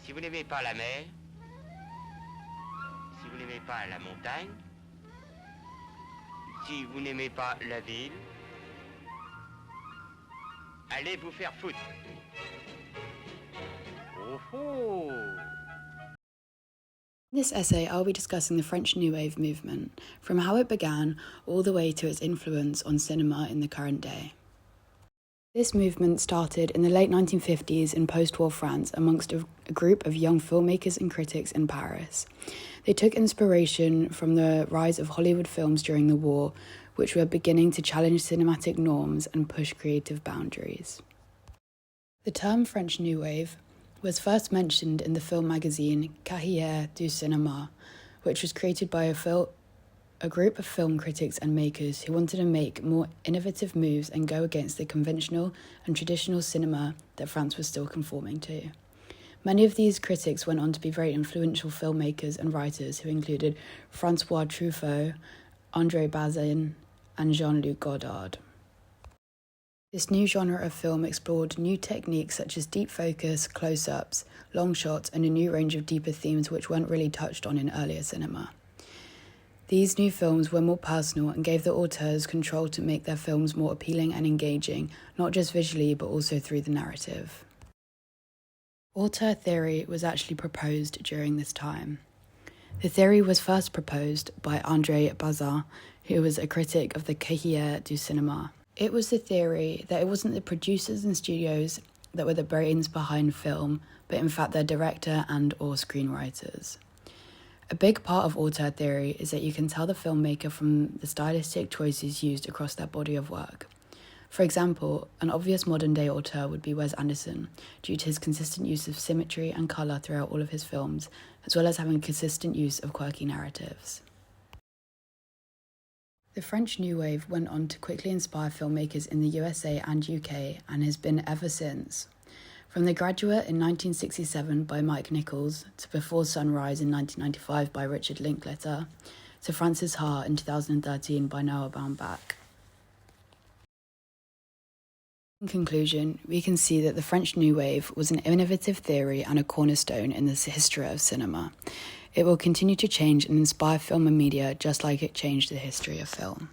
Si vous n'aimez pas la mer, si vous n'aimez pas la montagne, si vous n'aimez pas la ville, allez vous faire foutre. Oh oh! In this essay, I'll be discussing the French New Wave movement, from how it began all the way to its influence on cinema in the current day. This movement started in the late 1950s in post-war France amongst a group of young filmmakers and critics in Paris. They took inspiration from the rise of Hollywood films during the war, which were beginning to challenge cinematic norms and push creative boundaries. The term French New Wave was first mentioned in the film magazine Cahiers du Cinéma, which was created by a group of film critics and makers who wanted to make more innovative moves and go against the conventional and traditional cinema that France was still conforming to. Many of these critics went on to be very influential filmmakers and writers who included François Truffaut, André Bazin, and Jean-Luc Godard. This new genre of film explored new techniques such as deep focus, close-ups, long shots, and a new range of deeper themes which weren't really touched on in earlier cinema. These new films were more personal and gave the auteurs control to make their films more appealing and engaging, not just visually but also through the narrative. Auteur theory was actually proposed during this time. The theory was first proposed by André Bazin, who was a critic of the Cahiers du Cinéma. It was the theory that it wasn't the producers and studios that were the brains behind film, but in fact their director and or screenwriters. A big part of auteur theory is that you can tell the filmmaker from the stylistic choices used across their body of work. For example, an obvious modern-day auteur would be Wes Anderson, due to his consistent use of symmetry and colour throughout all of his films, as well as having consistent use of quirky narratives. The French New Wave went on to quickly inspire filmmakers in the USA and UK and has been ever since. From The Graduate in 1967 by Mike Nichols, to Before Sunrise in 1995 by Richard Linklater, to Frances Ha in 2013 by Noah Baumbach. In conclusion, we can see that the French New Wave was an innovative theory and a cornerstone in the history of cinema. It will continue to change and inspire film and media just like it changed the history of film.